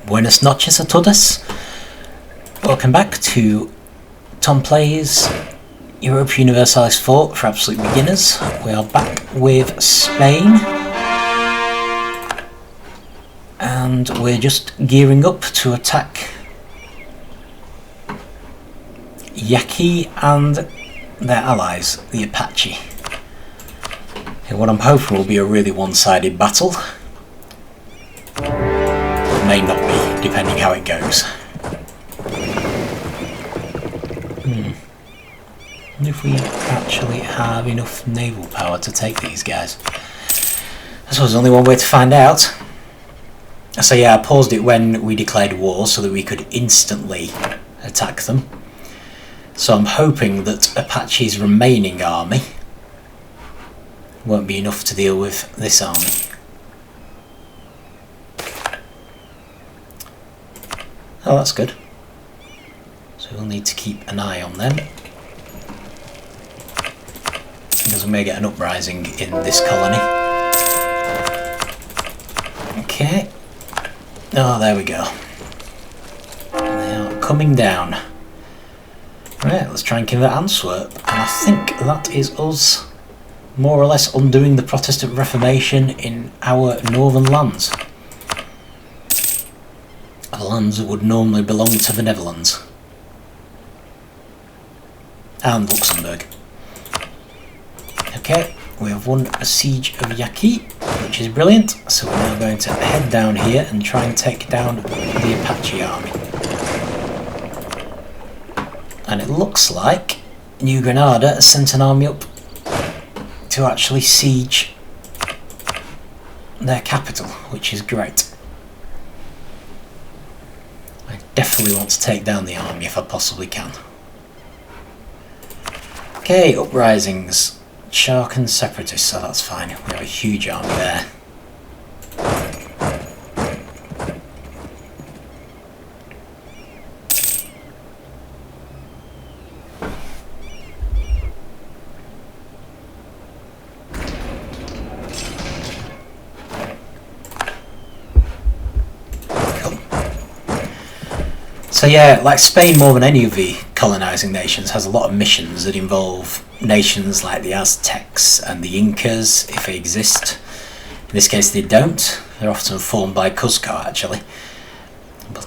Buenas noches a todos. Welcome back to Tom Plays EUIV Universalis 4 for absolute beginners. We are back with Spain. And we're just gearing up to attack Yaqui and their allies, the Apache. And what I'm hoping will be a really one-sided battle. It may not be, depending how it goes. I wonder if we actually have enough naval power to take these guys. I suppose there's only one way to find out. So yeah, I paused it when we declared war so that we could instantly attack them. So I'm hoping that Apache's remaining army won't be enough to deal with this army. Oh, that's good. So we'll need to keep an eye on them, because we may get an uprising in this colony. Okay. Oh, there we go. They are coming down. Right, let's try and convert Antwerp. And I think that is us more or less undoing the Protestant Reformation in our northern lands. The lands that would normally belong to the Netherlands. And Luxembourg. Okay, we have won a siege of Yaqui, which is brilliant. So we're now going to head down here and try and take down the Apache army. And it looks like New Granada has sent an army up to actually siege their capital, which is great. I definitely want to take down the army if I possibly can. Okay, uprisings. Shark and separatists, so that's fine. We have a huge army there. So yeah, like Spain more than any of the colonising nations has a lot of missions that involve nations like the Aztecs and the Incas, if they exist. In this case they don't. They're often formed by Cuzco actually. But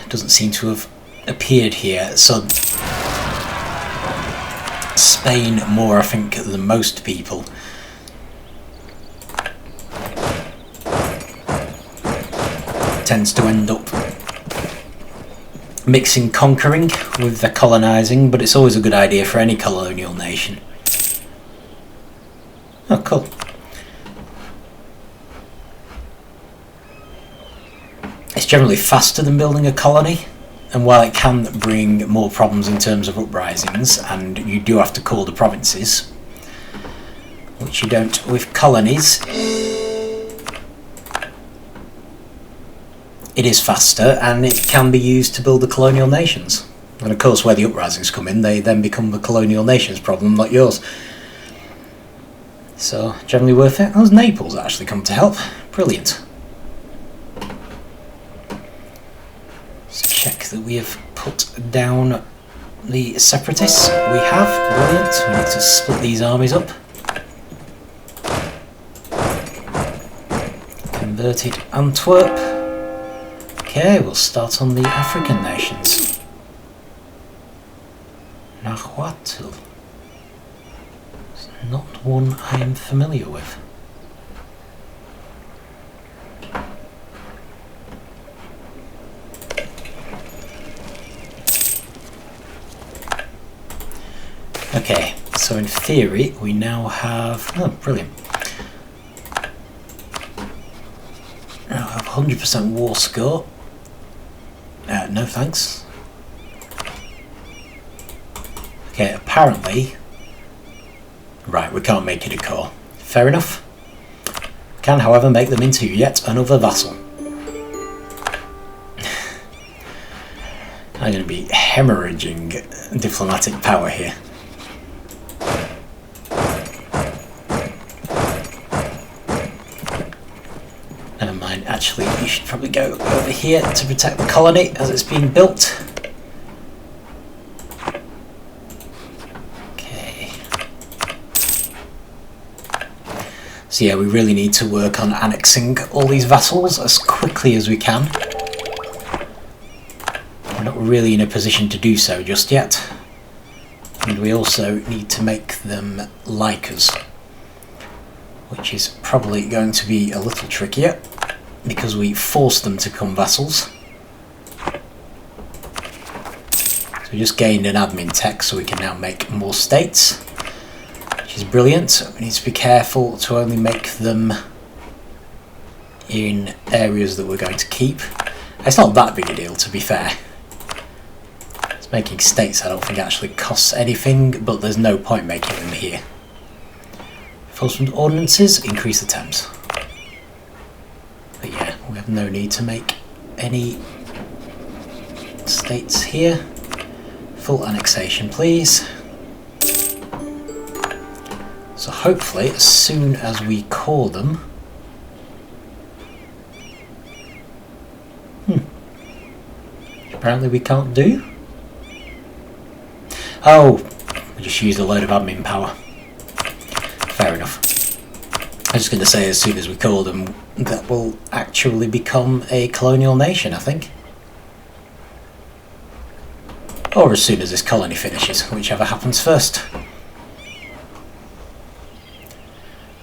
doesn't seem to have appeared here. So Spain more, I think, than most people tends to end up mixing conquering with the colonising, but it's always a good idea for any colonial nation. Oh, cool. It's generally faster than building a colony, and while it can bring more problems in terms of uprisings, and you do have to call the provinces, which you don't with colonies, it is faster, and it can be used to build the colonial nations. And of course, where the uprisings come in, they then become the colonial nations problem, not yours. So, generally worth it. How's Naples actually come to help? Brilliant. Let's check that we have put down the separatists. We have. Brilliant. We need to split these armies up. Converted Antwerp. Okay, we'll start on the African nations. Nahuatl. It's not one I am familiar with. Okay, so in theory we now have... Oh, brilliant. Now I have 100% war score. No thanks. Okay, apparently... Right, we can't make it a core. Fair enough. We can, however, make them into yet another vassal. I'm going to be hemorrhaging diplomatic power here. Never mind, actually, you should probably go over here to protect the colony as it's being built. Okay. So yeah, we really need to work on annexing all these vassals as quickly as we can. We're not really in a position to do so just yet. And we also need to make them like us, which is probably going to be a little trickier because we forced them to become vassals. So we just gained an admin tech, so we can now make more states, which is brilliant. We need to be careful to only make them in areas that we're going to keep. It's not that big a deal, to be fair. Making states I don't think actually costs anything, but there's no point making them here. Enforcement ordinances increase the Thames. But yeah, we have no need to make any states here. Full annexation, please. So hopefully, as soon as we core them... Apparently we can't do. Oh, we just used a load of admin power. Fair enough. I was just going to say, as soon as we call them, that will actually become a colonial nation, I think. Or as soon as this colony finishes, whichever happens first.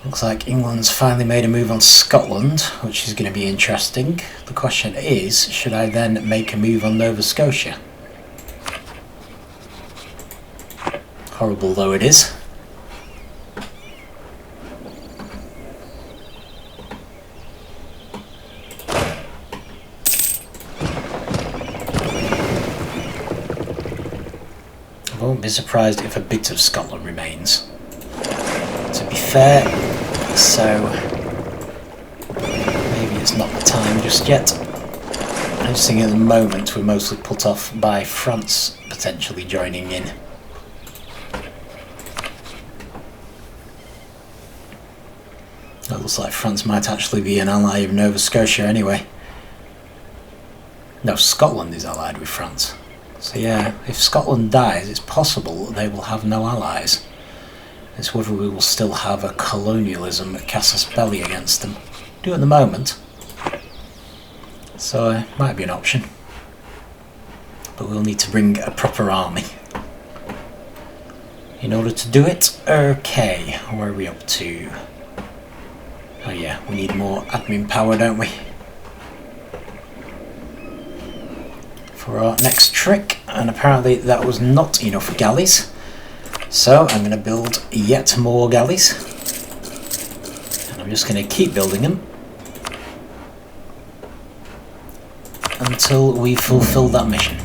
Looks like England's finally made a move on Scotland, which is going to be interesting. The question is, should I then make a move on Nova Scotia? Horrible though it is. I won't be surprised if a bit of Scotland remains, to be fair, so maybe it's not the time just yet. I'm just thinking at the moment we're mostly put off by France potentially joining in. It looks like France might actually be an ally of Nova Scotia anyway. No, Scotland is allied with France. So yeah, if Scotland dies, it's possible that they will have no allies. It's whether we will still have a colonialism casus belli against them. Do at the moment. So it might be an option. But we'll need to bring a proper army in order to do it. Okay, where are we up to? Oh yeah, we need more admin power, don't we? For our next trick, and apparently that was not enough galleys. So I'm going to build yet more galleys. And I'm just going to keep building them until we fulfill that mission.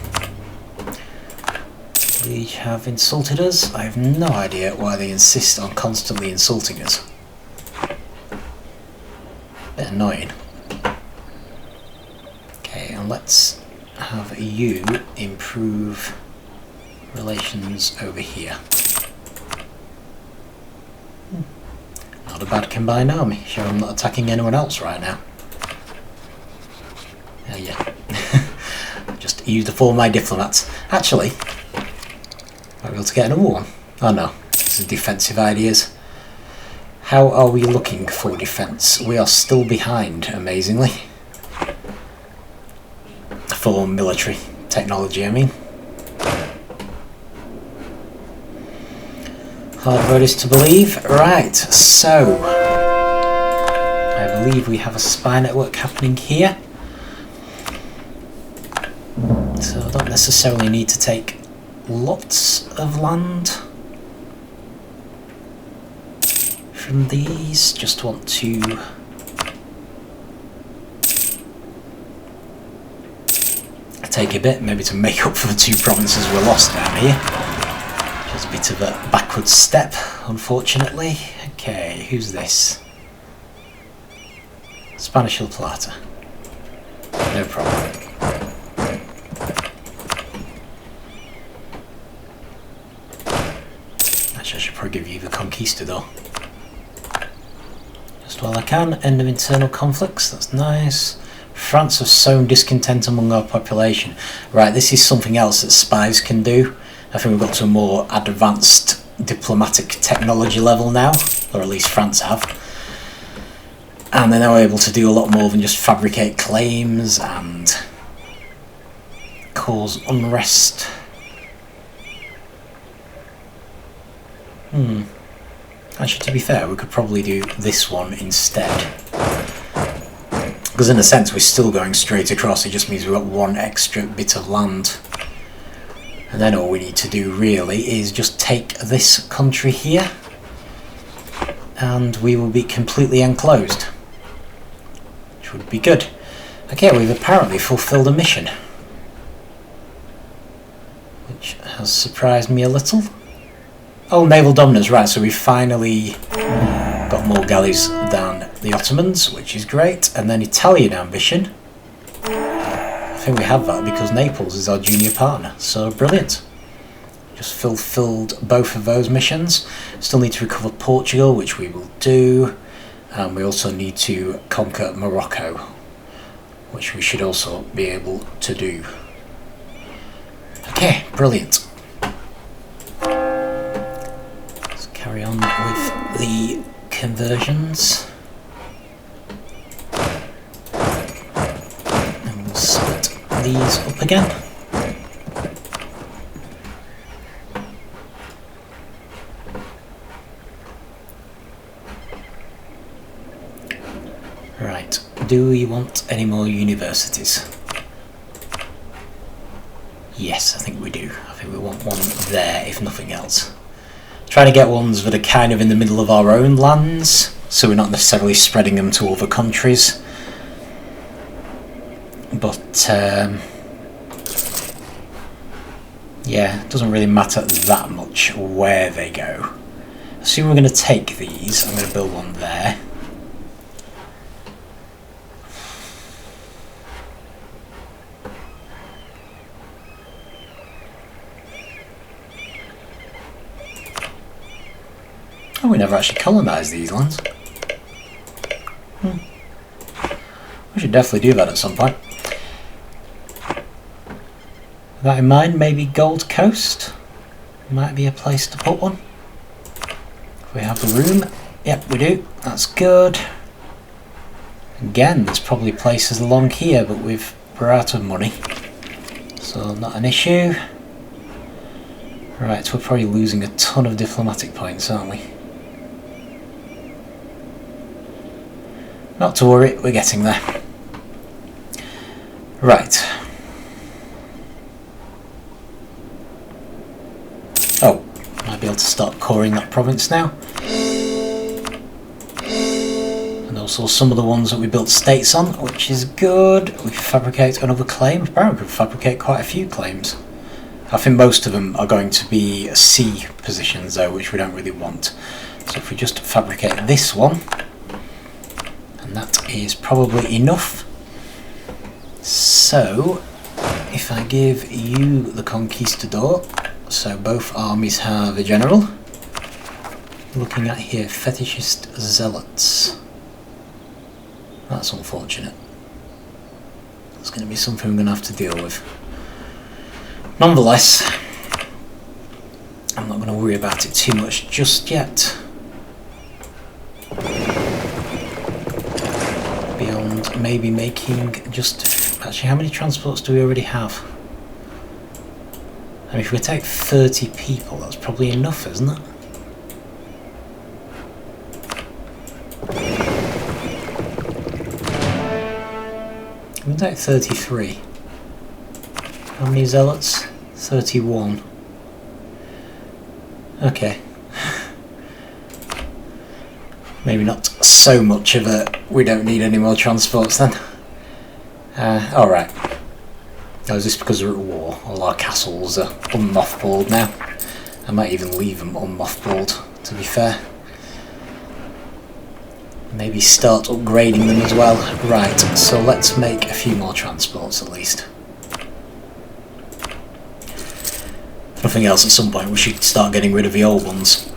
They have insulted us. I have no idea why they insist on constantly insulting us. Bit annoying. Okay, and let's have you improve relations over here. Not a bad combined army. Sure, I'm not attacking anyone else right now. Yeah. Just used up all my diplomats. Actually, might be able to get another one. Oh no, this is defensive ideas. How are we looking for defence? We are still behind, amazingly. For military technology, I mean. Hard road is to believe. Right, so I believe we have a spy network happening here. So I don't necessarily need to take lots of land from these, just want to take a bit, maybe to make up for the 2 provinces we lost down here. Just a bit of a backward step, unfortunately. Okay, who's this? Spanish La Plata. No problem. Actually, I should probably give you the Conquistador. Just while I can. End of internal conflicts, that's nice. France have sown discontent among our population. Right, this is something else that spies can do. I think we've got to a more advanced diplomatic technology level now, or at least France have. And they're now able to do a lot more than just fabricate claims and cause unrest. Actually, to be fair, we could probably do this one instead. Because in a sense, we're still going straight across, it just means we've got one extra bit of land. And then all we need to do really is just take this country here, and we will be completely enclosed. Which would be good. Okay, we've apparently fulfilled a mission. Which has surprised me a little. Oh, naval dominance, right, so we've finally got more galleys than the Ottomans, which is great. And then Italian ambition. I think we have that because Naples is our junior partner, so brilliant. Just fulfilled both of those missions. Still need to recover Portugal, which we will do. And we also need to conquer Morocco, which we should also be able to do. Okay, brilliant. Let's carry on with the conversions. And we'll split these up again. Right, do we want any more universities? Yes, I think we do. I think we want one there, if nothing else. Trying to get ones that are kind of in the middle of our own lands, so we're not necessarily spreading them to other countries. But, yeah, it doesn't really matter that much where they go. Assume we're going to take these. I'm going to build one there. Oh, we never actually colonised these lands. We should definitely do that at some point. With that in mind, maybe Gold Coast might be a place to put one. If we have the room. Yep, we do. That's good. Again, there's probably places along here, but we're out of money. So not an issue. Right, so we're probably losing a ton of diplomatic points, aren't we? Not to worry, we're getting there. Right. Oh, might be able to start coring that province now. And also some of the ones that we built states on, which is good. We can fabricate another claim. Apparently we can fabricate quite a few claims. I think most of them are going to be sea positions though, which we don't really want. So if we just fabricate this one, and that is probably enough. So, if I give you the Conquistador, so both armies have a general. Looking at here, fetishist zealots. That's unfortunate. That's going to be something we're going to have to deal with. Nonetheless, I'm not going to worry about it too much just yet. Beyond maybe making just... Actually, how many transports do we already have? I mean, if we take 30 people, that's probably enough, isn't it? We can take 33. How many zealots? 31. Okay. Maybe not so much of a... We don't need any more transports then. Alright. Oh, is this because we're at war? All our castles are unmothballed now. I might even leave them unmothballed, to be fair. Maybe start upgrading them as well. Right, so let's make a few more transports at least. If nothing else, at some point we should start getting rid of the old ones.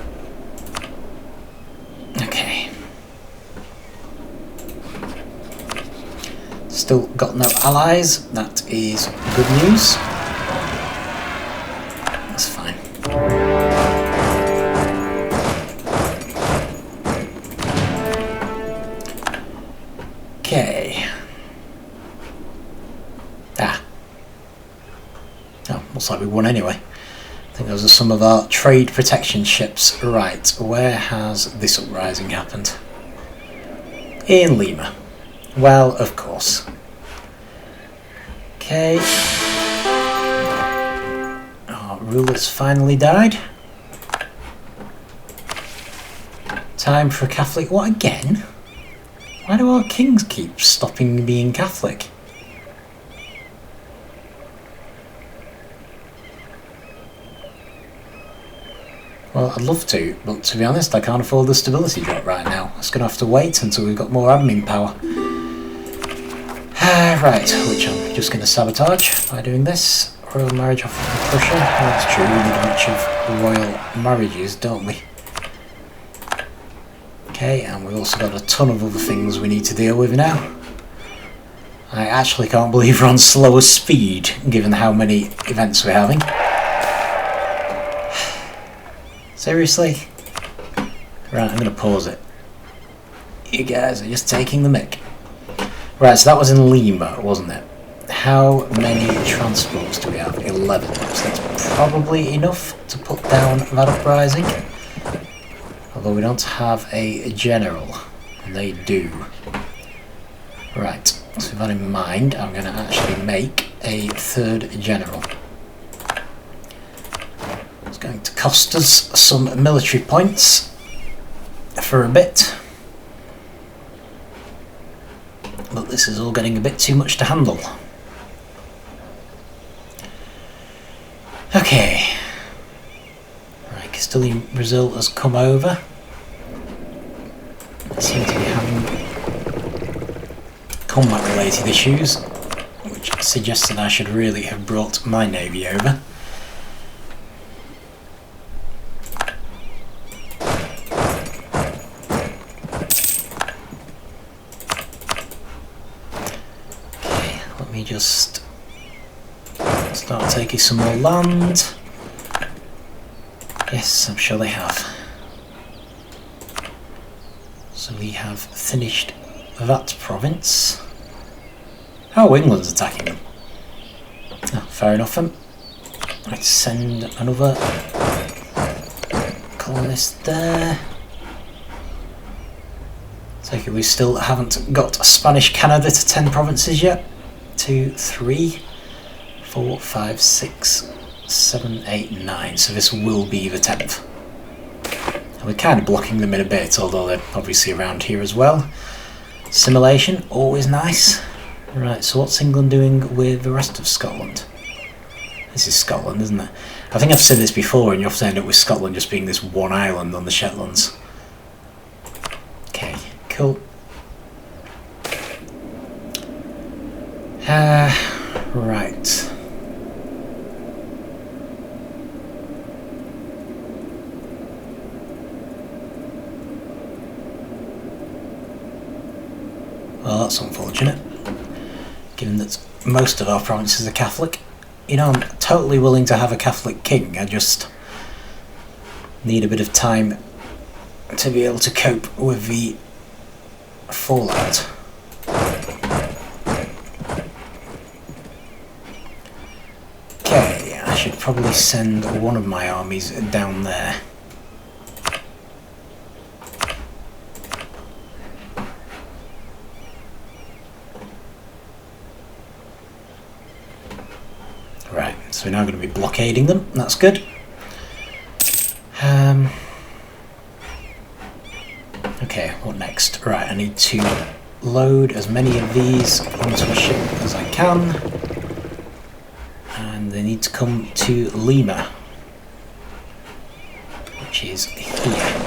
Still got no allies. That is good news. That's fine. Okay. Oh, looks like we won anyway. I think those are some of our trade protection ships. Right, where has this uprising happened? In Lima. Well, of course. Okay. Our ruler's finally died. Time for a Catholic. What again? Why do our kings keep stopping being Catholic? Well, I'd love to, but to be honest, I can't afford the stability drop right now. It's going to have to wait until we've got more admin power. Right, which I'm just going to sabotage by doing this. Royal marriage offer from Prussia. Well, that's true, we need a bunch of royal marriages, don't we? Okay, and we've also got a ton of other things we need to deal with now. I actually can't believe we're on slower speed, given how many events we're having. Seriously? Right, I'm going to pause it. You guys are just taking the mick. Right, so that was in Lima, wasn't it? How many transports do we have? 11. So that's probably enough to put down that uprising. Although we don't have a general, and they do. Right, so with that in mind, I'm going to actually make a third general. It's going to cost us some military points for a bit. But this is all getting a bit too much to handle. Okay. Right, Castilian Brazil has come over. They seem to be having combat related issues, which suggests that I should really have brought my navy over. Just start taking some more land. Yes, I'm sure they have. So we have finished that province. Oh, England's attacking them. Oh, fair enough then. Let's send another colonist there. So we still haven't got Spanish Canada to 10 provinces yet. 2, 3, 4, 5, 6, 7, 8, 9. So this will be the 10th. And we're kind of blocking them in a bit, although they're obviously around here as well. Simulation, always nice. Right, so what's England doing with the rest of Scotland? This is Scotland, isn't it? I think I've said this before, and you often end up with Scotland just being this one island on the Shetlands. Okay, cool. Right. Well, that's unfortunate, given that most of our provinces are Catholic. You know, I'm totally willing to have a Catholic king, I just need a bit of time to be able to cope with the fallout. Okay, I should probably send one of my armies down there. Right, so we're now going to be blockading them, that's good. Okay, what next? Right, I need to load as many of these onto a ship as I can. And they need to come to Lima, which is here.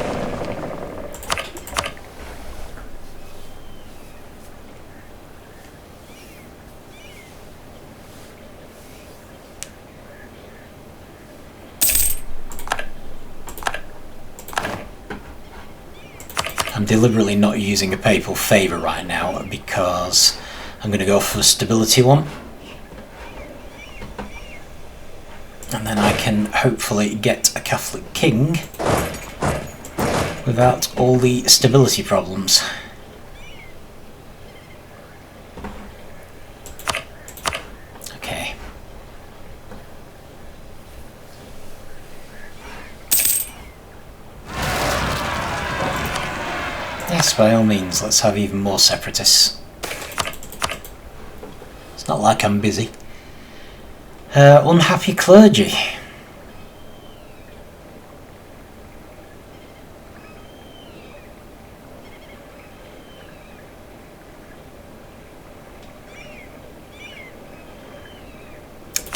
I'm deliberately not using a papal favour right now because I'm going to go for a stability one. And then I can hopefully get a Catholic king without all the stability problems. Okay. Yes, by all means, let's have even more separatists. It's not like I'm busy. Unhappy clergy.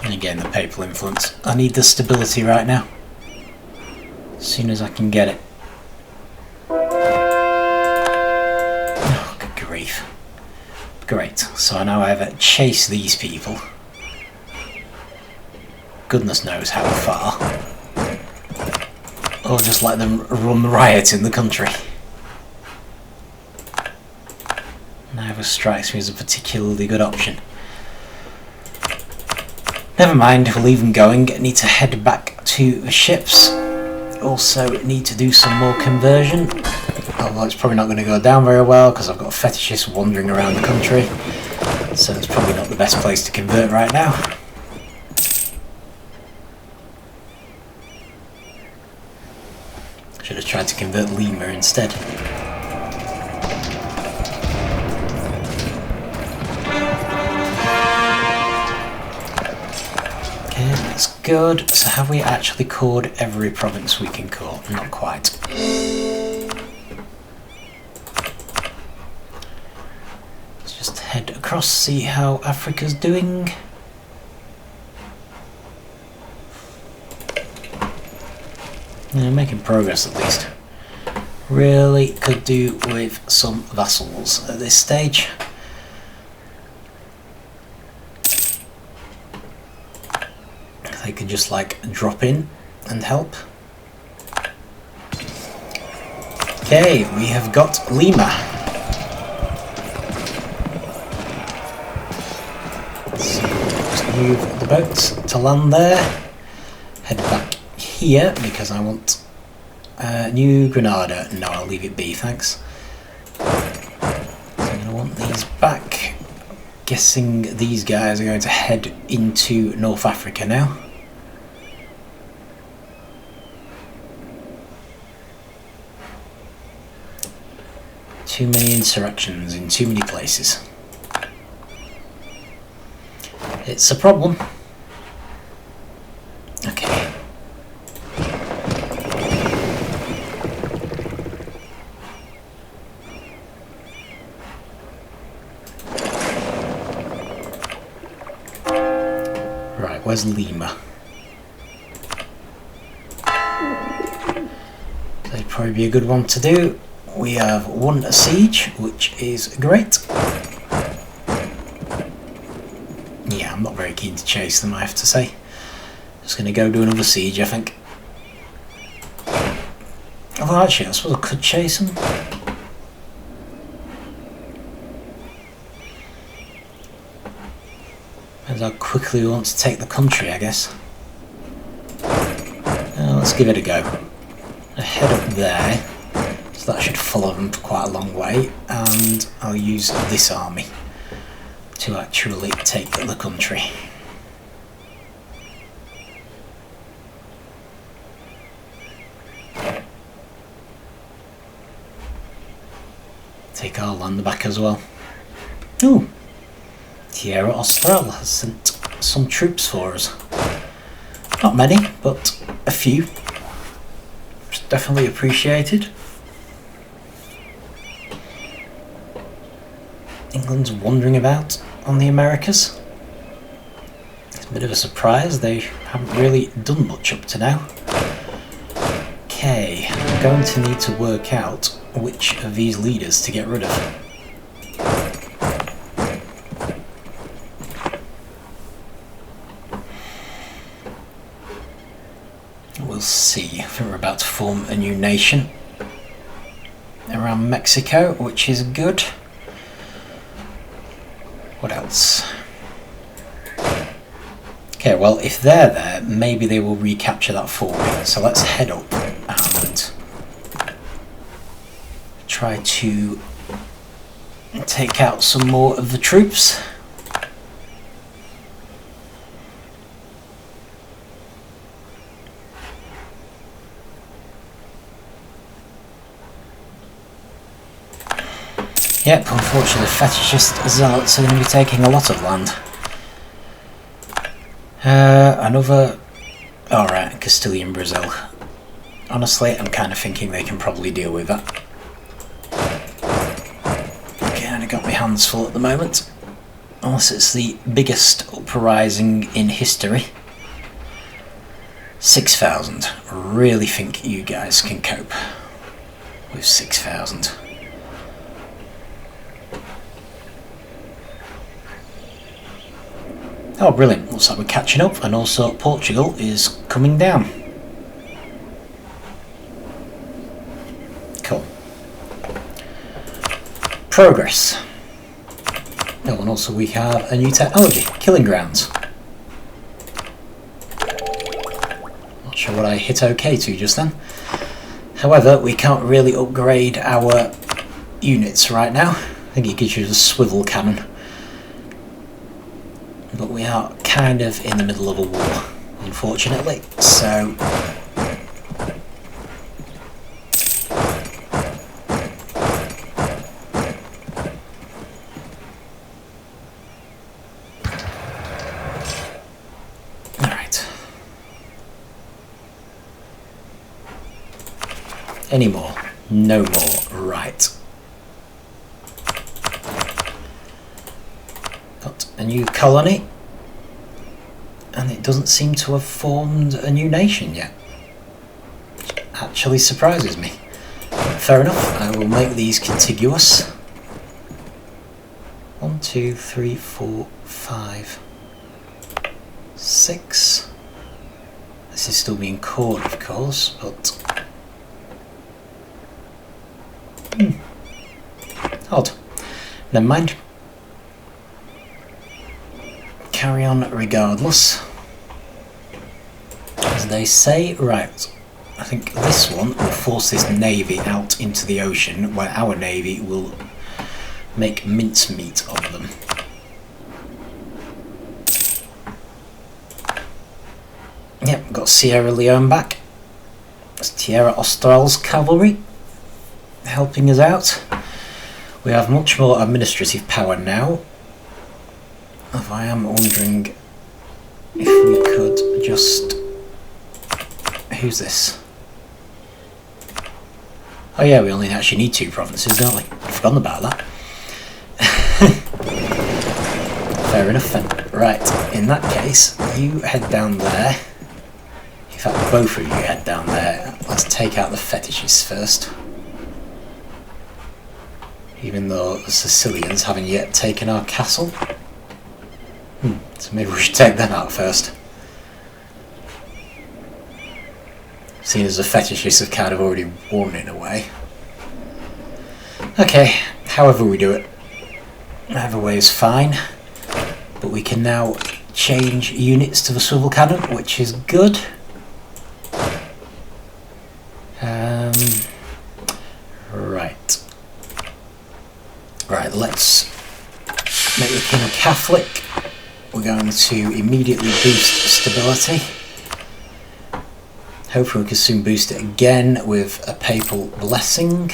And again, the papal influence. I need the stability right now. As soon as I can get it. Oh, good grief. Great. So I now either chase these people. Goodness knows how far. Or just let them run riot in the country. Neither strikes me as a particularly good option. Never mind, we'll leave them going. Need to head back to the ships. Also need to do some more conversion. Although it's probably not going to go down very well because I've got fetishists wandering around the country. So it's probably not the best place to convert right now. Should have tried to convert Lima instead. Okay, that's good. So have we actually cored every province we can core? Not quite. Let's just head across, see how Africa's doing. Yeah, making progress at least. Really could do with some vassals at this stage. They could just like drop in and help. Okay, we have got Lima. So just move the boats to land there. Head back here because I want New Granada. No, I'll leave it be, thanks. So I'm going to want these back. Guessing these guys are going to head into North Africa now. Too many insurrections in too many places. It's a problem. Okay. Right, where's Lima? That'd probably be a good one to do. We have won a siege, which is great. Yeah, I'm not very keen to chase them, I have to say. Just going to go do another siege, I think. Although actually, I suppose I could chase them. Depends how quickly we want to take the country, I guess. Let's give it a go. I'll head up there. So that should follow them for quite a long way, and I'll use this army to actually take the country. Take our land back as well. Ooh, Tierra Austral has sent some troops for us. Not many, but a few. It's definitely appreciated. England's wandering about on the Americas. It's a bit of a surprise, they haven't really done much up to now. Okay, I'm going to need to work out which of these leaders to get rid of. We'll see. I think we're about to form a new nation around Mexico, which is good. Okay, well, if they're there, maybe they will recapture that fort. So let's head up and try to take out some more of the troops. Yep, unfortunately, fetishist zealots are going to be taking a lot of land. Another... Alright, Castilian Brazil. Honestly, I'm kind of thinking they can probably deal with that. Kind of got my hands full at the moment. Unless it's the biggest uprising in history. 6,000. Really think you guys can cope with 6,000. Oh, brilliant. Looks like we're catching up, and also Portugal is coming down. Cool. Progress. Oh, and also we have a new technology, killing grounds. Not sure what I hit OK to just then. However, we can't really upgrade our units right now. I think it gives you a swivel cannon. But we are kind of in the middle of a war, unfortunately, so... Alright. Any more? No more. Right. Got a new colony. And it doesn't seem to have formed a new nation yet. Which actually surprises me. But fair enough, I will make these contiguous. 1, 2, 3, 4, 5, 6. This is still being cored, of course, but... Odd. Never mind. Carry on regardless, as they say. Right, I think this one will force this navy out into the ocean, where our navy will make mincemeat of them. Yep, got Sierra Leone back. It's Tierra Austral's cavalry helping us out. We have much more administrative power now. I am wondering if we could just... Who's this? Oh yeah, we only actually need 2 provinces, don't we? I've forgotten about that. Fair enough then. Right, in that case, you head down there. In fact, both of you head down there. Let's take out the fetishists first. Even though the Sicilians haven't yet taken our castle. So maybe we should take them out first. Seeing as the fetishists have kind of already won in a way. Okay, however we do it. Either way is fine. But we can now change units to the swivel cannon, which is good. Right. Right, let's make the king Catholic. We're going to immediately boost stability. Hopefully we can soon boost it again with a papal blessing.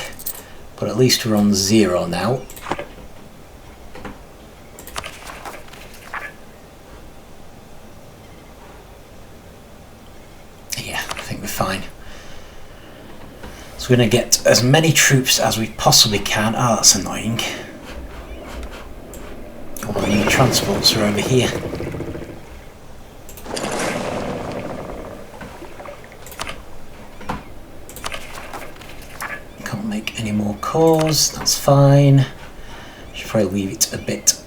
But at least we're on 0 now. Yeah, I think we're fine. So we're going to get as many troops as we possibly can. Ah, that's annoying. All the new transports are over here. Can't make any more cores, that's fine. Should probably leave it a bit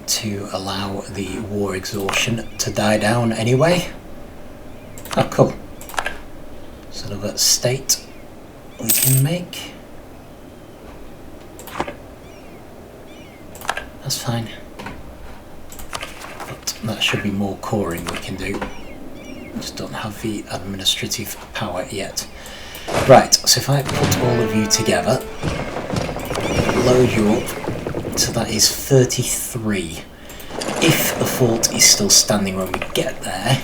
to allow the war exhaustion to die down anyway. Oh, cool. Sort of a state we can make. That's fine. That should be more coring we can do. Just don't have the administrative power yet. Right, so if I put all of you together, load you up, so that is 33. If the fort is still standing when we get there,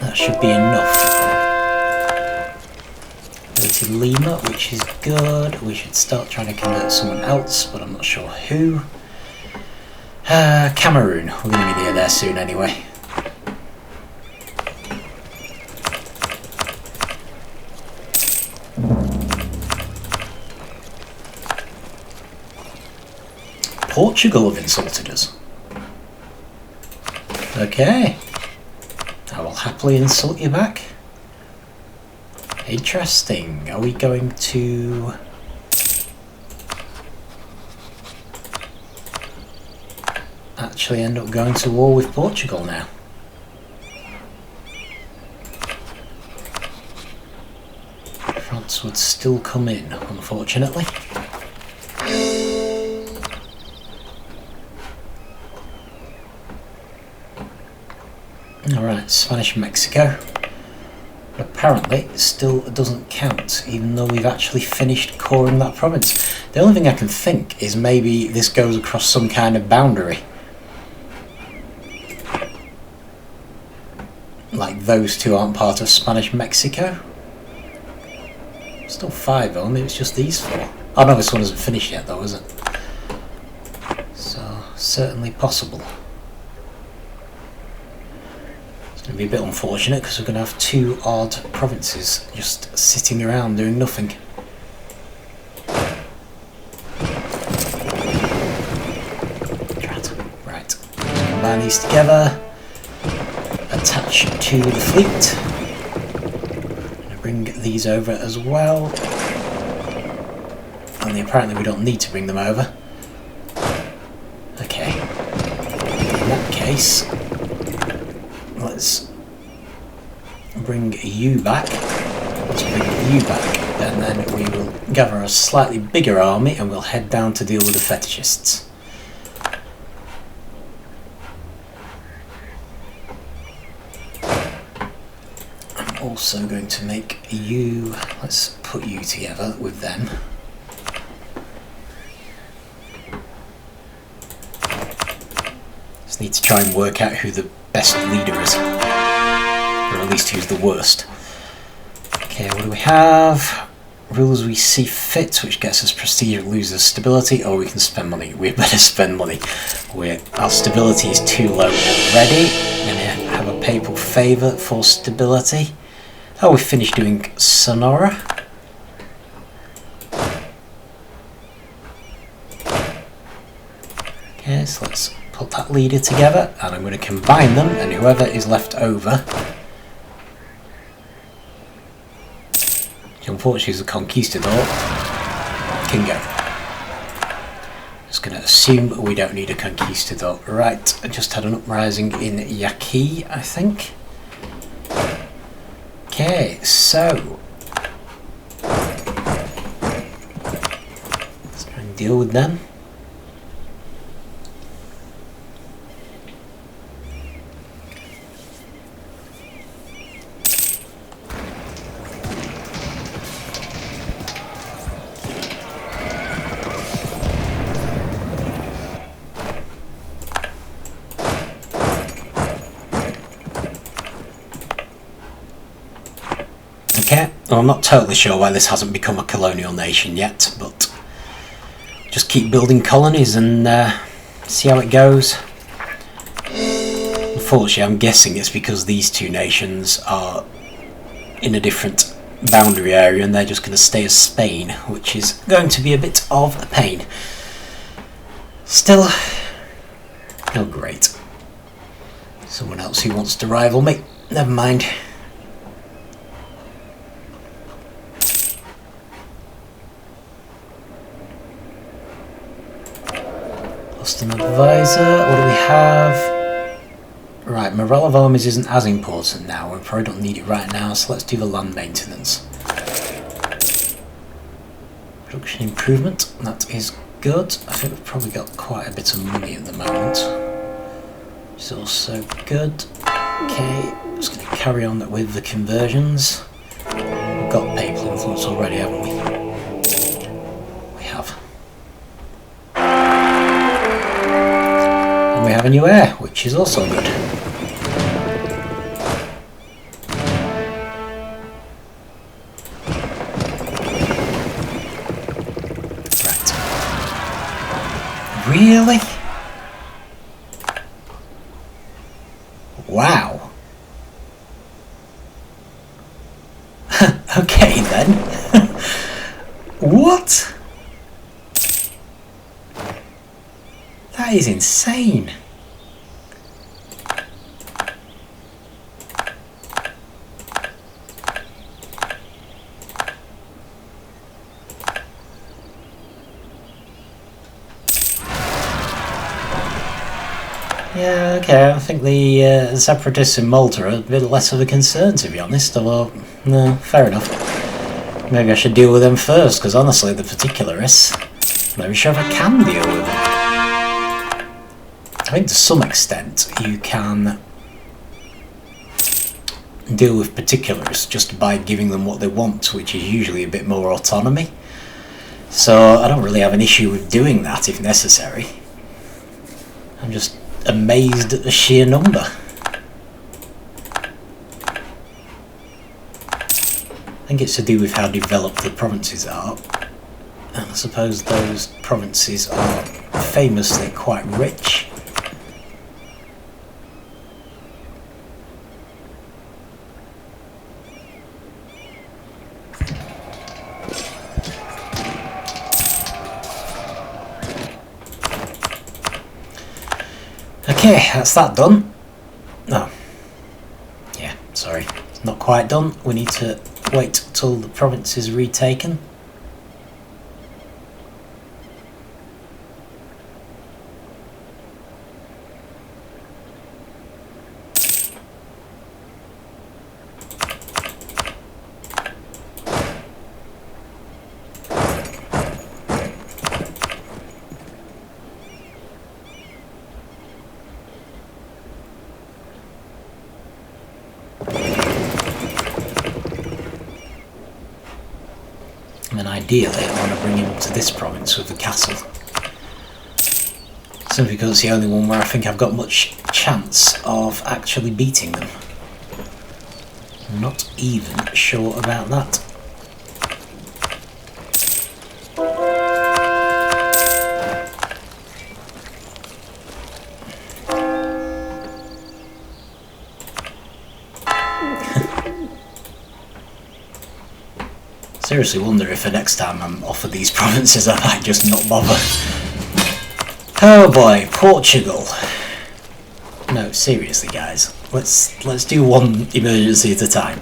that should be enough. 30 Lima, which is good. We should start trying to convert someone else, but I'm not sure who. Cameroon, we're going to be near there soon anyway. Portugal have insulted us. Okay. I will happily insult you back. Interesting. Are we going to... actually end up going to war with Portugal now? France would still come in, unfortunately. Alright, Spanish-Mexico. Apparently, it still doesn't count, even though we've actually finished coring that province. The only thing I can think is maybe this goes across some kind of boundary. Like those two aren't part of Spanish-Mexico. Still 5 though, maybe it's just these 4. Oh no, this one isn't finished yet though, is it? So, certainly possible. It's going to be a bit unfortunate because we're going to have 2 odd provinces just sitting around doing nothing. Right, combine these together, attach to the fleet. I'm going to bring these over as well. Only apparently we don't need to bring them over. Okay, in that case, let's bring you back. Let's bring you back, and then we will gather a slightly bigger army and we'll head down to deal with the fetishists. I'm also going to make you, let's put you together with them. Just need to try and work out who the best leader is, or at least who's the worst. Okay, what do we have? Rule as we see fit, which gets us prestige, loses stability. Oh, we can spend money. We better spend money. Our stability is too low already. I'm going to have a papal favour for stability. Oh, we finished doing Sonora. Okay, so let's put that leader together, and I'm going to combine them, and whoever is left over, which unfortunately is a conquistador, can go. Just going to assume we don't need a conquistador. Right, I just had an uprising in Yaqui, I think. Okay, so let's try and deal with them. Okay, well, I'm not totally sure why this hasn't become a colonial nation yet, but just keep building colonies and see how it goes. Unfortunately, I'm guessing it's because these 2 nations are in a different boundary area and they're just going to stay as Spain, which is going to be a bit of a pain. Still, oh great. Someone else who wants to rival me. Never mind. Lost an advisor. What do we have? Right, morale of armies isn't as important now. We probably don't need it right now, so let's do the land maintenance. Production improvement, that is good. I think we've probably got quite a bit of money at the moment. which is also good. Okay, just going to carry on with the conversions. We've got papal influence already, haven't we? We have. And we have a new heir, which is also good. Right. Really? Wow. Okay then. What? That is insane. Yeah, okay, I think the separatists in Malta are a bit less of a concern, to be honest, although, no, fair enough. Maybe I should deal with them first, because honestly, the particularists, I'm not sure if I can deal with them. I think to some extent, you can deal with particularists just by giving them what they want, which is usually a bit more autonomy. So I don't really have an issue with doing that if necessary. I'm just amazed at the sheer number. I think it's to do with how developed the provinces are, and I suppose those provinces are famously quite rich. Okay, that's that done. Oh, yeah, sorry, it's not quite done. We need to wait till the province is retaken. And ideally I want to bring him to this province with the castle. Simply because it's the only one where I think I've got much chance of actually beating them. I'm not even sure about that. Seriously wonder if the next time I'm offered these provinces I might just not bother. Oh boy, Portugal. No, seriously guys, let's do one emergency at a time.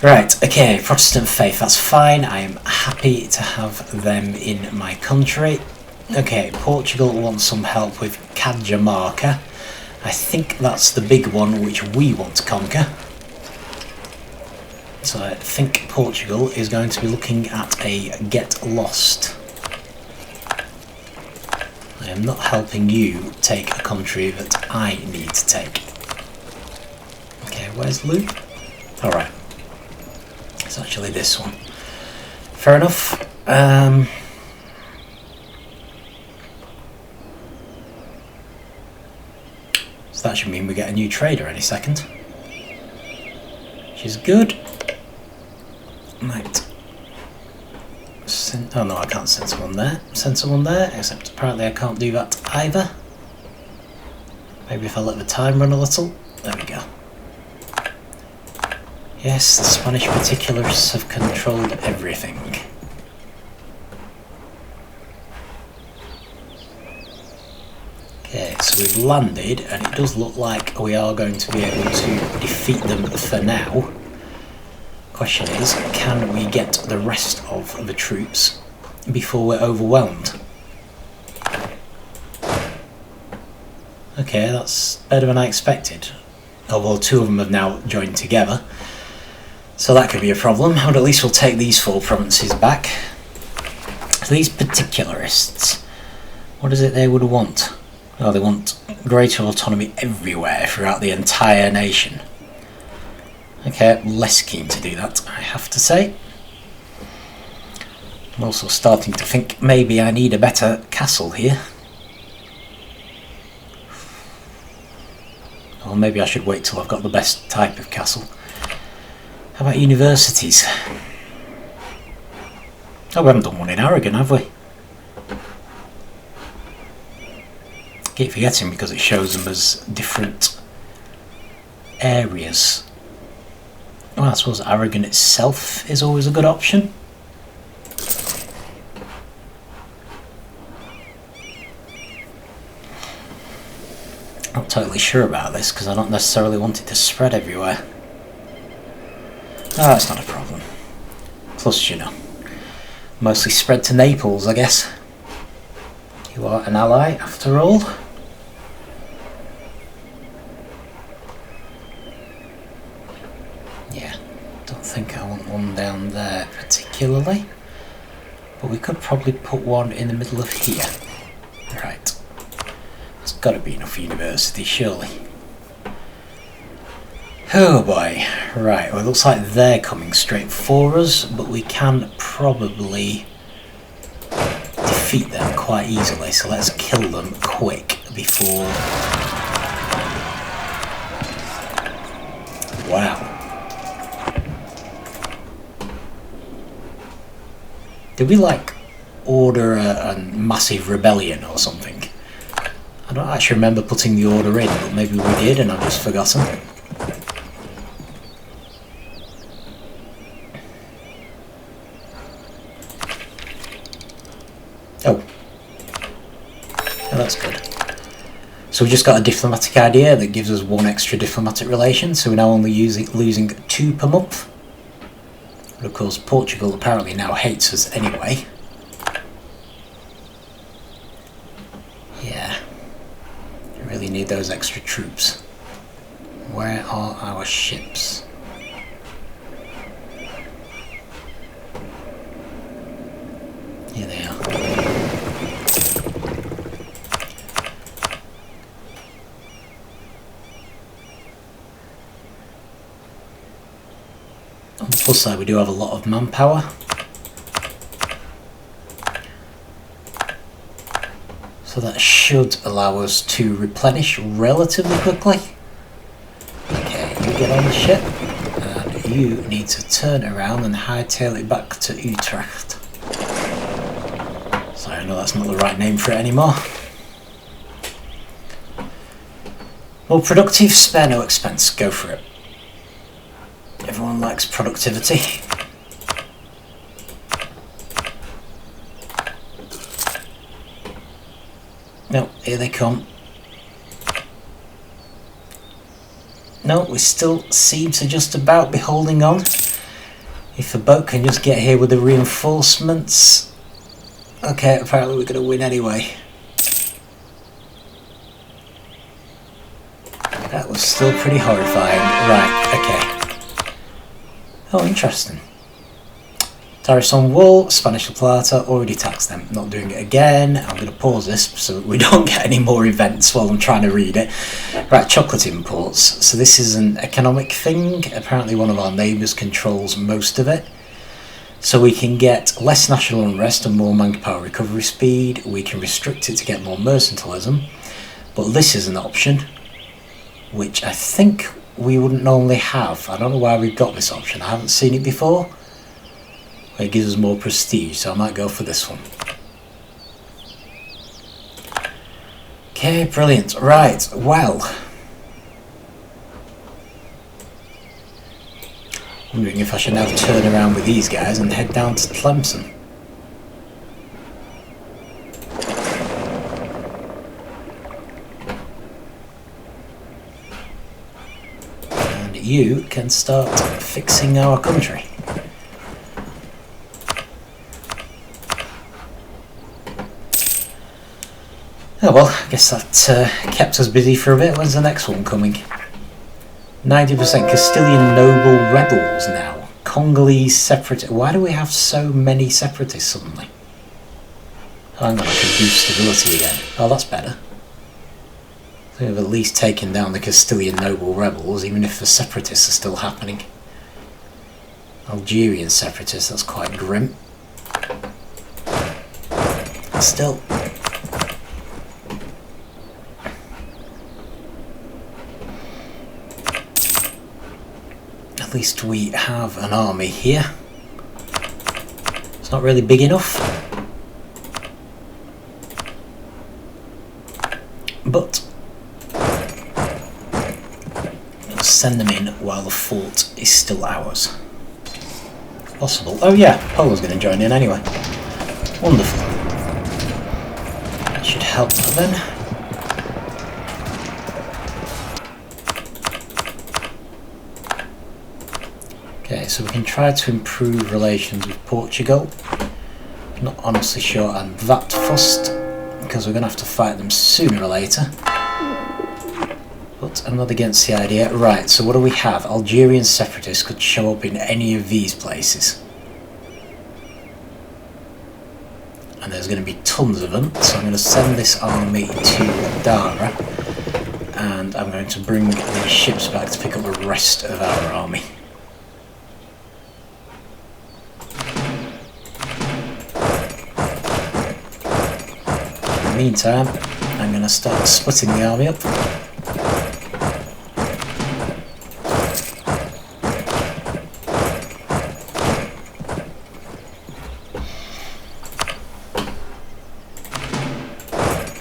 Right, okay, Protestant faith, that's fine. I am happy to have them in my country. Okay, Portugal wants some help with Cajamarca. I think that's the big one which we want to conquer. So I think Portugal is going to be looking at a get lost. I am not helping you take a country that I need to take. Okay, where's Luke? Alright. It's actually this one. Fair enough. So that should mean we get a new trader any second. Which is good. Right. Oh no, I can't send someone there. Send someone there, except apparently I can't do that either. Maybe if I let the time run a little. There we go. Yes, the Spanish particularists have controlled everything. Okay, so we've landed, and it does look like we are going to be able to defeat them for now. Question is, can we get the rest of the troops before we're overwhelmed? Okay, that's better than I expected. Although two of them have now joined together. So that could be a problem, but at least we'll take these 4 provinces back. So these particularists, what is it they would want? Oh, they want greater autonomy everywhere throughout the entire nation. Okay, less keen to do that, I have to say. I'm also starting to think maybe I need a better castle here. Or maybe I should wait till I've got the best type of castle. How about universities? Oh, we haven't done one in Aragon, have we? Keep forgetting because it shows them as different areas. Well, I suppose Aragon itself is always a good option. Not totally sure about this because I don't necessarily want it to spread everywhere. Oh, that's not a problem. Plus, you know, mostly spread to Naples, I guess. You are an ally, after all. Yeah, don't think I want one down there particularly. But we could probably put one in the middle of here. Right. There's got to be enough university, surely. Oh boy. Right, well it looks like they're coming straight for us, but we can probably defeat them quite easily, so let's kill them quick before... Wow. Did we like order a massive rebellion or something? I don't actually remember putting the order in, but maybe we did and I've just forgotten. Oh. Oh, that's good. So we just got a diplomatic idea that gives us one extra diplomatic relation, so we're now only losing 2 per month. But of course Portugal apparently now hates us anyway. Yeah. We really need those extra troops. Where are our ships? Here they are. On the plus side, we do have a lot of manpower. So that should allow us to replenish relatively quickly. Okay, you get on the ship, and you need to turn around and hightail it back to Utrecht. Sorry, I know that's not the right name for it anymore. More productive, spare no expense, go for it. Everyone likes productivity. No, here they come. No, we still seem to just about be holding on. If a boat can just get here with the reinforcements. Okay, apparently we're going to win anyway. That was still pretty horrifying. Right, okay. Oh, interesting. Tariffs on wool, Spanish La Plata, already taxed them. Not doing it again. I'm going to pause this so we don't get any more events while I'm trying to read it. Right, chocolate imports. So this is an economic thing. Apparently one of our neighbours controls most of it. So we can get less national unrest and more manpower recovery speed. We can restrict it to get more mercantilism. But this is an option, which I think we wouldn't normally have. I don't know why we've got this option. I haven't seen it before. It gives us more prestige, so I might go for this one. Okay, brilliant. Right, well. Wondering if I should now turn around with these guys and head down to Tlemcen. And you can start fixing our country. Oh well, I guess that kept us busy for a bit. When's the next one coming? 90% Castilian noble rebels now. Congolese separatists. Why do we have so many separatists suddenly? Oh, hang on, I can boost stability again. Oh, that's better. They've at least taken down the Castilian noble rebels, even if the separatists are still happening. Algerian separatists, that's quite grim. Still. At least we have an army here. It's not really big enough, but let's send them in while the fort is still ours. Possible. Oh yeah, Polo's going to join in anyway. Wonderful. That should help then. Okay, so we can try to improve relations with Portugal. I'm not honestly sure I'm that fussed, because we're going to have to fight them sooner or later. But I'm not against the idea. Right, so what do we have? Algerian separatists could show up in any of these places. And there's going to be tons of them, so I'm going to send this army to Dara. And I'm going to bring these ships back to pick up the rest of our army. In the meantime, I'm going to start splitting the army up.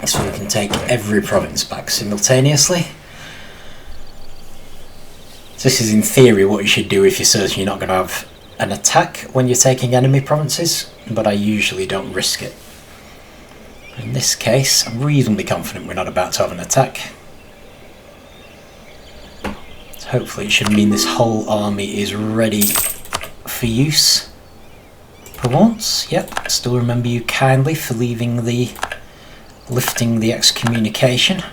So we can take every province back simultaneously. So this is in theory what you should do if you're certain you're not going to have an attack when you're taking enemy provinces, but I usually don't risk it. In this case, I'm reasonably confident we're not about to have an attack. So hopefully it should mean this whole army is ready for use. For once, yep, still remember you kindly for lifting the excommunication.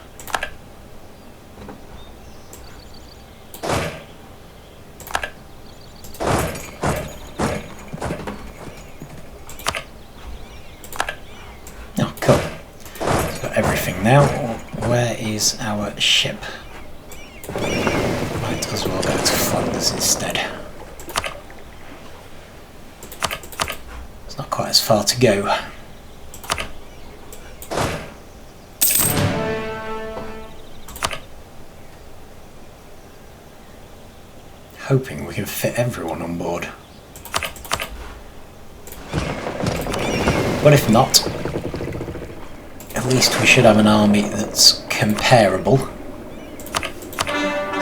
Oh, cool. It's got everything now. Where is our ship? Might as well go to Flanders instead. It's not quite as far to go. Hoping we can fit everyone on board. But if not, at least we should have an army that's comparable to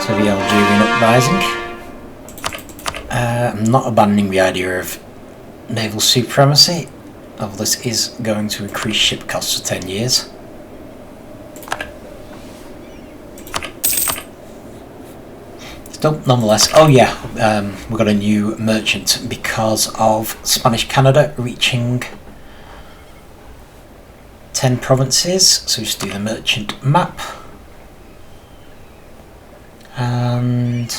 the Algerian uprising. I'm not abandoning the idea of naval supremacy, although this is going to increase ship costs for 10 years. Still, nonetheless, oh yeah, we've got a new merchant because of Spanish Canada reaching 10 provinces. So just do the merchant map. And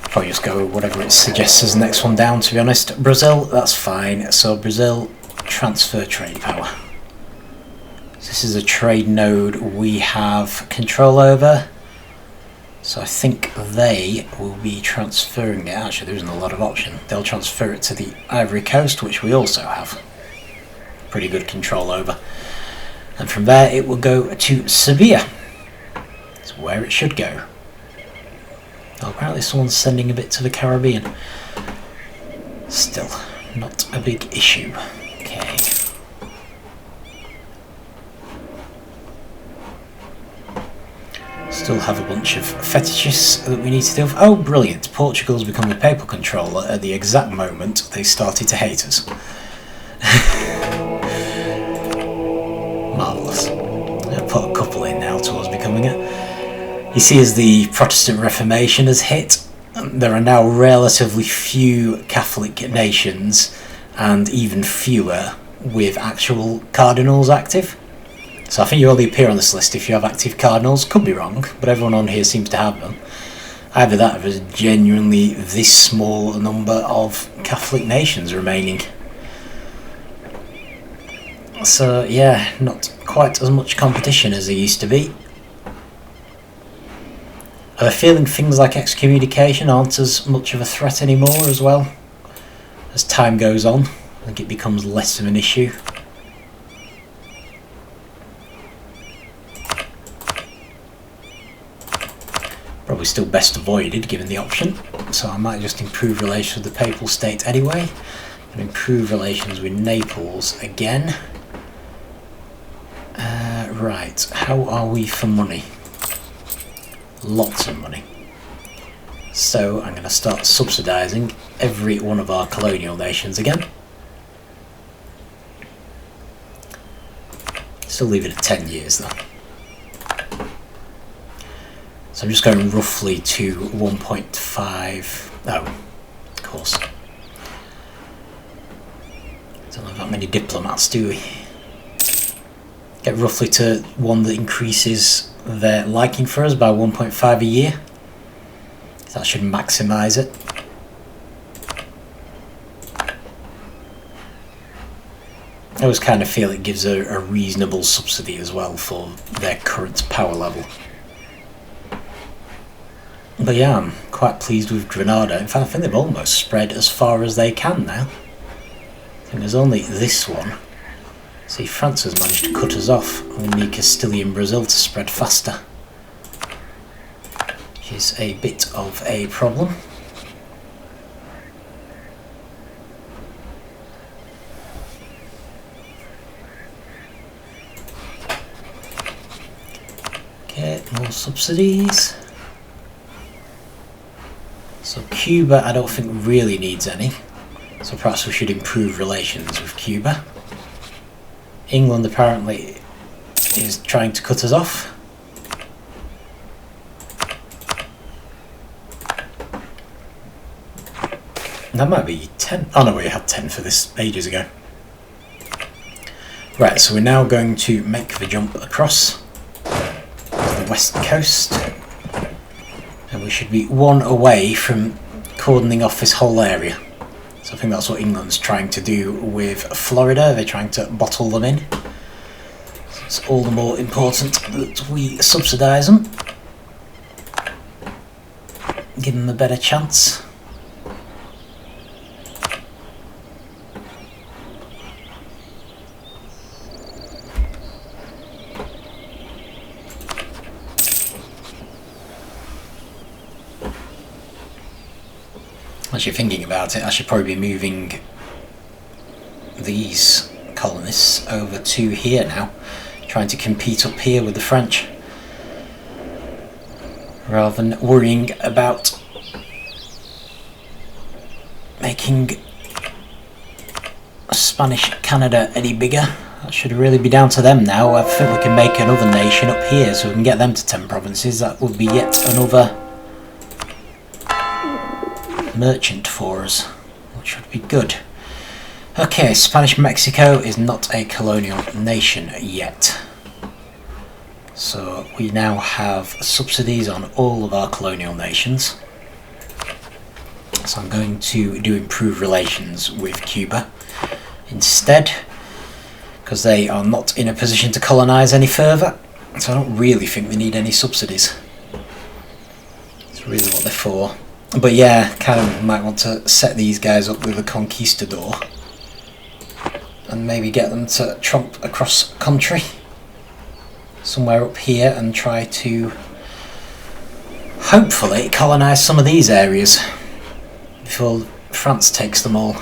probably just go whatever it suggests as the next one down, to be honest. Brazil, that's fine. So Brazil, transfer trade power. This is a trade node we have control over, so I think they will be transferring it. Actually, there isn't a lot of option. They'll transfer it to the Ivory Coast, which we also have pretty good control over. And from there it will go to Sevilla. That's where it should go. Oh, apparently someone's sending a bit to the Caribbean. Still, not a big issue. Okay. Still have a bunch of fetishes that we need to deal with. Oh, brilliant. Portugal's become the papal controller at the exact moment they started to hate us. Marvellous. I'll put a couple in now towards becoming it. You see, as the Protestant Reformation has hit, there are now relatively few Catholic nations and even fewer with actual cardinals active. So I think you only appear on this list if you have active cardinals. Could be wrong, but everyone on here seems to have them. Either that or there's genuinely this small number of Catholic nations remaining. So yeah, not quite as much competition as there used to be. I have a feeling things like excommunication aren't as much of a threat anymore as well. As time goes on, I think it becomes less of an issue. Probably still best avoided given the option, so I might just improve relations with the Papal State anyway, and improve relations with Naples again. Right, how are we for money? Lots of money. So I'm going to start subsidising every one of our colonial nations again. Still leave it at 10 years though. So I'm just going roughly to 1.5. Oh, of course. Don't have that many diplomats, do we? Get roughly to one that increases their liking for us by 1.5 a year. That should maximise it. I always kind of feel it gives a reasonable subsidy as well for their current power level. But yeah, I'm quite pleased with Granada. In fact, I think they've almost spread as far as they can now. I think there's only this one. See, France has managed to cut us off. We need Castilian Brazil to spread faster, which is a bit of a problem. Okay, more subsidies. So Cuba I don't think really needs any, so perhaps we should improve relations with Cuba. England apparently is trying to cut us off. That might be 10. Oh no, we had 10 for this ages ago. Right, so we're now going to make the jump across to the west coast. And we should be one away from cordoning off this whole area. So I think that's what England's trying to do with Florida. They're trying to bottle them in. So it's all the more important that we subsidise them. Give them a better chance. Actually, thinking about it, I should probably be moving these colonists over to here now, trying to compete up here with the French, rather than worrying about making Spanish Canada any bigger. That should really be down to them now. I think we can make another nation up here so we can get them to 10 provinces. That would be yet another merchant for us, which would be good. Okay, Spanish Mexico is not a colonial nation yet, so we now have subsidies on all of our colonial nations. So I'm going to do improved relations with Cuba instead, because they are not in a position to colonise any further, so I don't really think they need any subsidies. It's really what they're for. But yeah, kind of might want to set these guys up with a conquistador and maybe get them to tromp across country somewhere up here and try to hopefully colonise some of these areas before France takes them all.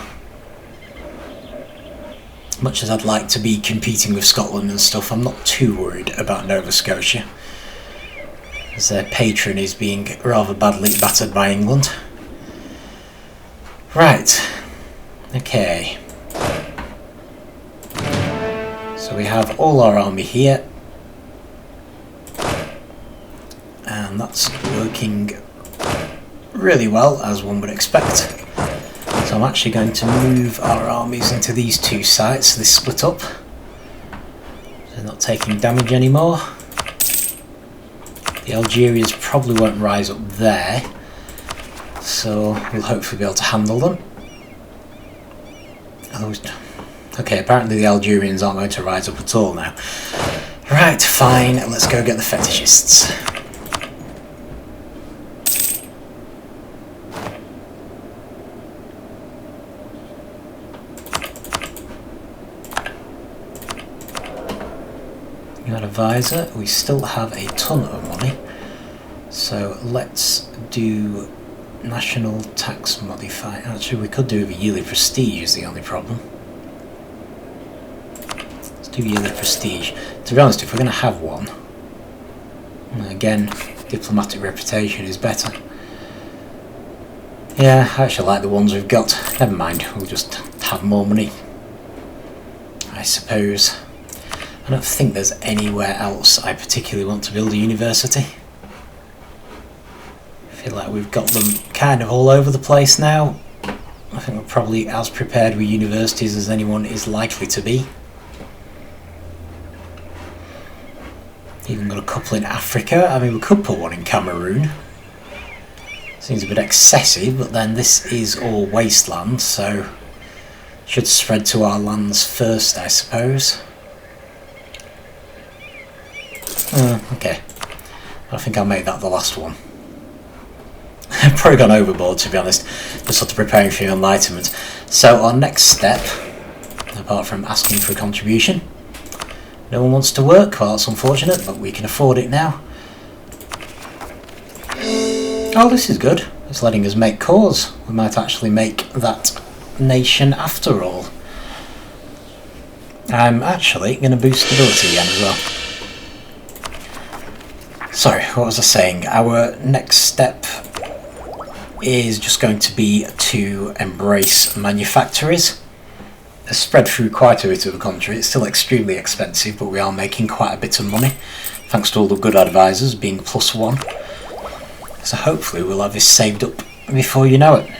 Much as I'd like to be competing with Scotland and stuff, I'm not too worried about Nova Scotia, as their patron is being rather badly battered by England. Right, okay. So we have all our army here, and that's working really well, as one would expect. So I'm actually going to move our armies into these two sites, this split up. They're not taking damage anymore. The Algerians probably won't rise up there, so we'll hopefully be able to handle them. Okay, apparently the Algerians aren't going to rise up at all now. Right, fine, let's go get the fetishists. You had a visor, we still have a ton of money. So let's do national tax modify. Actually, we could do a yearly prestige is the only problem. Let's do yearly prestige. To be honest, if we're going to have one, again, diplomatic reputation is better. Yeah, I actually like the ones we've got. Never mind, we'll just have more money, I suppose. I don't think there's anywhere else I particularly want to build a university. I feel like we've got them kind of all over the place now. I think we're probably as prepared with universities as anyone is likely to be. Even got a couple in Africa. I mean, we could put one in Cameroon. Seems a bit excessive, but then this is all wasteland, so should spread to our lands first, I suppose. Okay. I think I'll make that the last one. I've probably gone overboard, to be honest, just sort of preparing for enlightenment. So our next step, apart from asking for a contribution, no one wants to work. Well, that's unfortunate, but we can afford it now. Oh, this is good. It's letting us make cause. We might actually make that nation after all. I'm actually going to boost stability again as well. Sorry, what was I saying? Our next step is just going to be to embrace manufactories. It's spread through quite a bit of the country. It's still extremely expensive, but we are making quite a bit of money, thanks to all the good advisors being +1. So hopefully we'll have this saved up before you know it.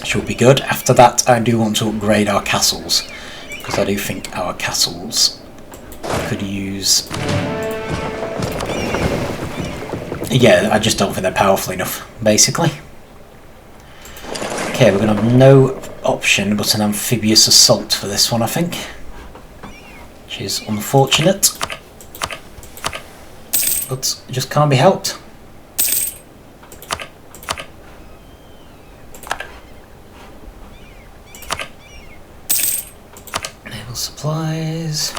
Should be good. After that, I do want to upgrade our castles, because I do think our castles could use... Yeah, I just don't think they're powerful enough, basically. Okay, we're going to have no option but an amphibious assault for this one, I think. Which is unfortunate. But it just can't be helped. Naval supplies.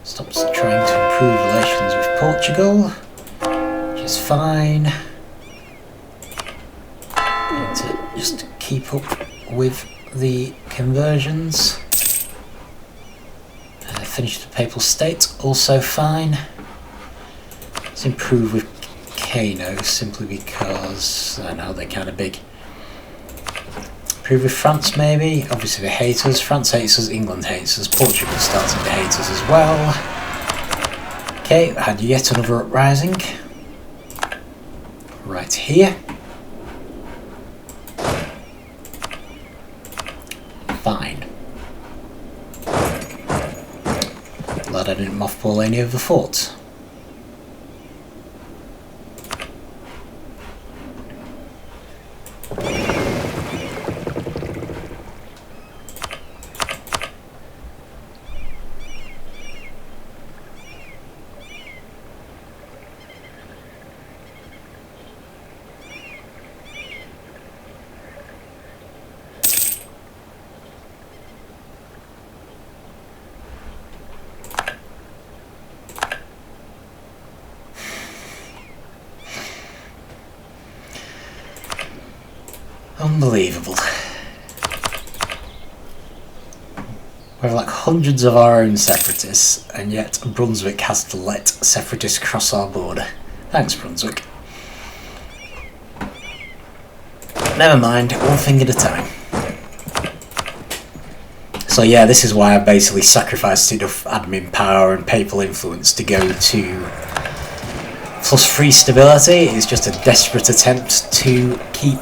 Stops trying to improve relations with Portugal. Is fine. Need to just keep up with the conversions. Finish the Papal State, also fine. Let's improve with Kano simply because I know they're kind of big. Improve with France maybe. Obviously they hate us. France hates us, England hates us, Portugal starting to hate us as well. Okay, had yet another uprising. Right here. Fine. Glad I didn't mothball any of the forts. Unbelievable. We have like hundreds of our own separatists, and yet Brunswick has to let separatists cross our border. Thanks, Brunswick. Never mind, one thing at a time. So yeah, this is why I basically sacrificed enough admin power and papal influence to go to +3 stability. It's just a desperate attempt to keep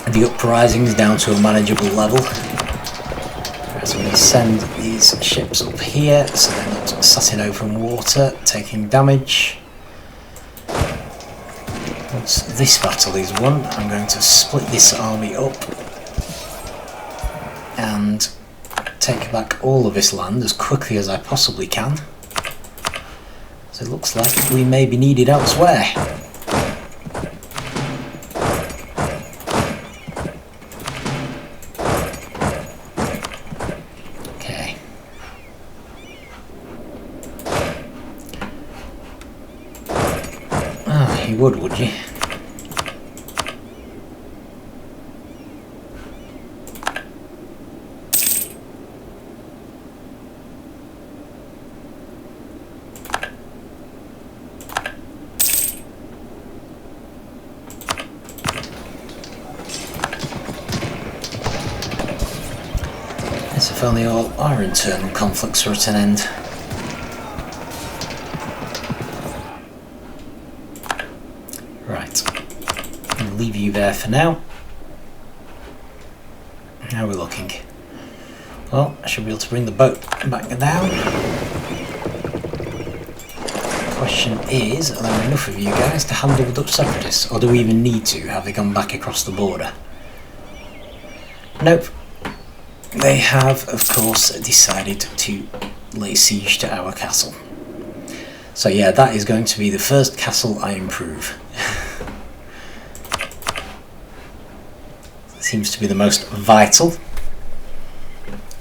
the uprisings down to a manageable level. Right, so I'm going to send these ships up here so they're not sat in open water taking damage. Once this battle is won, I'm going to split this army up and take back all of this land as quickly as I possibly can. So it looks like we may be needed elsewhere. Okay. Ah, you would you? If only all our internal conflicts were at an end. Right, I'll leave you there for now. How are we looking? Well, I should be able to bring the boat back down. The question is, are there enough of you guys to handle the Dutch separatists, or do we even need to? Have they gone back across the border? Nope. They have, of course, decided to lay siege to our castle. So yeah, that is going to be the first castle I improve. Seems to be the most vital.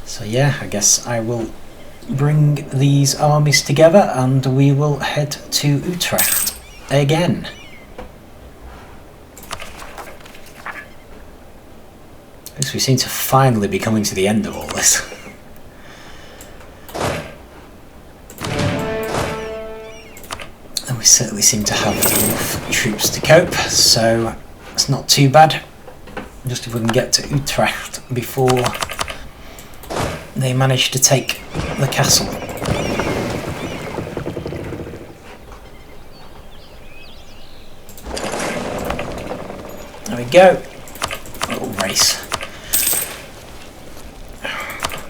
So yeah, I guess I will bring these armies together and we will head to Utrecht again. We seem to finally be coming to the end of all this. And we certainly seem to have enough troops to cope, so it's not too bad. Just if we can get to Utrecht before they manage to take the castle. There we go. A little race.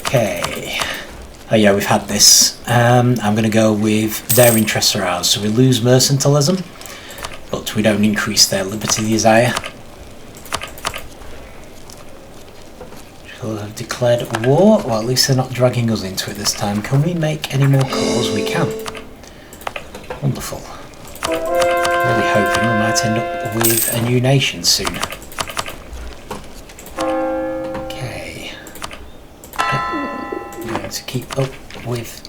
Okay. Oh yeah, we've had this. I'm going to go with their interests are ours. So we lose mercantilism, but we don't increase their liberty desire. We'll have declared war. Well, at least they're not dragging us into it this time. Can we make any more calls? We can. Wonderful. Really hoping we might end up with a new nation soon. To keep up with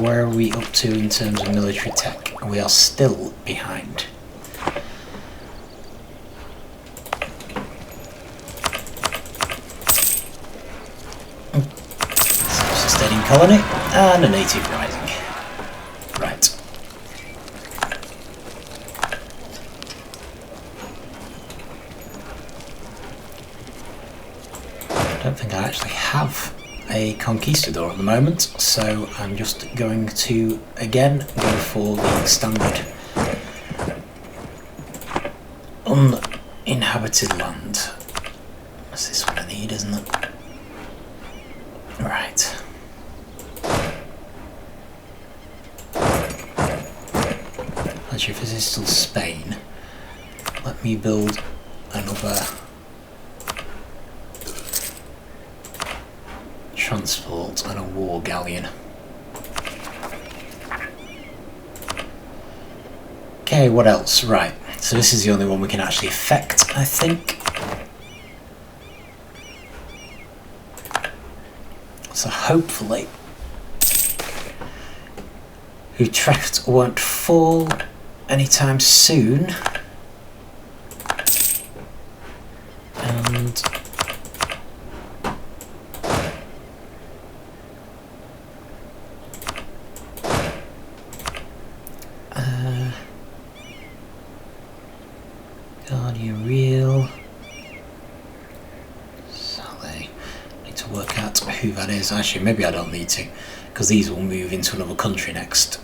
where are we up to in terms of military tech? We are still behind. Self-sustaining colony and a native rising. Right. I don't think I actually have a conquistador at the moment, so I'm just going to again go for the standard uninhabited land. That's this one I need, isn't it? Right. Actually, if this is still Spain, let me build another transport and a war galleon. Okay, what else? Right, so this is the only one we can actually affect, I think. So hopefully Utrecht won't fall anytime soon. And Guardian Real. Sally. Need to work out who that is. Actually, maybe I don't need to, because these will move into another country next.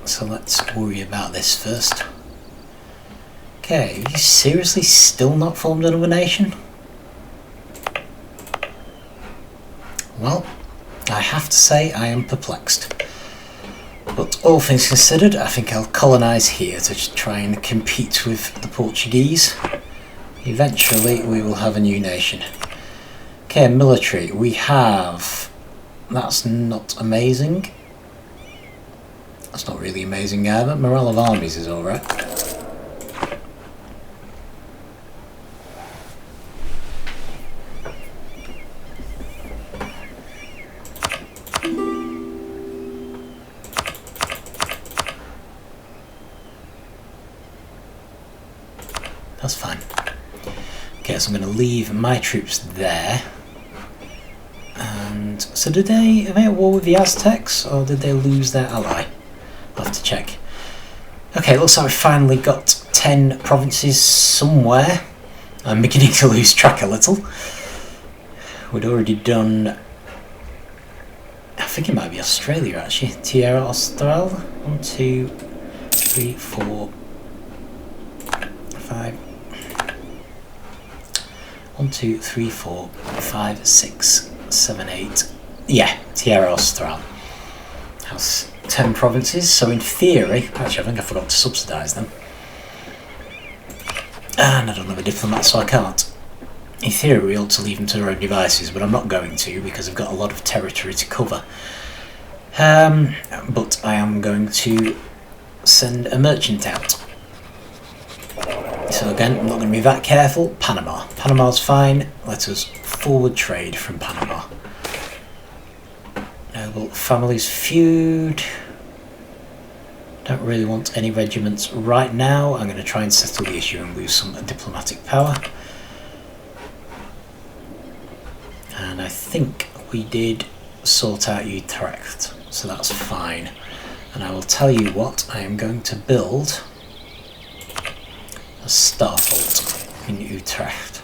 So let's worry about this first. Okay, you seriously still not formed another nation? Well, I have to say I am perplexed. But all things considered, I think I'll colonise here to try and compete with the Portuguese. eventually we will have a new nation. Okay, military. We have... That's not amazing. That's not really amazing either. Morale of armies is alright. That's fine. Okay, so I'm going to leave my troops there. And so are they at war with the Aztecs, or did they lose their ally? I'll have to check. Okay, looks like we finally got 10 provinces somewhere. I'm beginning to lose track a little. We'd already done... I think it might be Australia actually. Tierra Austral. 1, 2, 3, 4, 5. 1, 2, 3, 4, 5, 6, 7, 8. Yeah, Tierra Austral has 10 provinces, so in theory, actually I think I forgot to subsidise them. And I don't have a diplomat, so I can't. In theory we ought to leave them to their own devices, but I'm not going to because I've got a lot of territory to cover. But I am going to send a merchant out. So again, I'm not going to be that careful. Panama. Panama's fine. Let us forward trade from Panama. Noble families feud. Don't really want any regiments right now. I'm going to try and settle the issue and lose some diplomatic power. And I think we did sort out Utrecht, so that's fine. And I will tell you what, I am going to build a starfort in Utrecht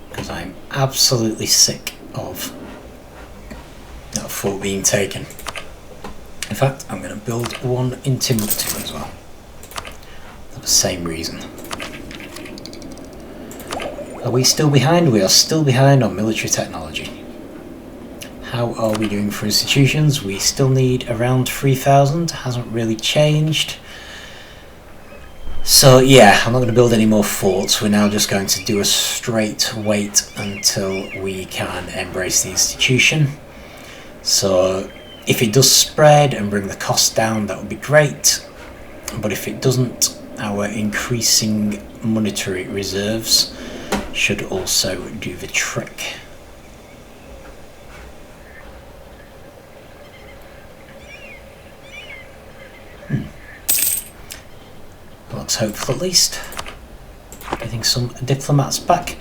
because I'm absolutely sick of that fort being taken. In fact, I'm going to build one in Timbuktu as well for the same reason. Are we still behind? We are still behind on military technology. How are we doing for institutions? We still need around 3,000, hasn't really changed. So yeah, I'm not going to build any more forts. We're now just going to do a straight wait until we can embrace the institution. So if it does spread and bring the cost down, that would be great. But if it doesn't, our increasing monetary reserves should also do the trick. Looks hopeful at least. Getting some diplomats back.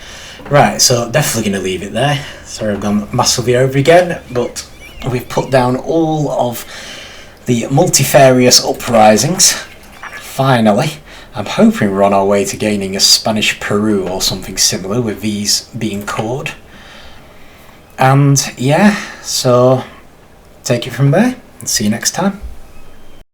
Right, so definitely going to leave it there. Sorry I've gone massively over again, but we've put down all of the multifarious uprisings. Finally. I'm hoping we're on our way to gaining a Spanish Peru or something similar with these being cored. And yeah, so take it from there and see you next time.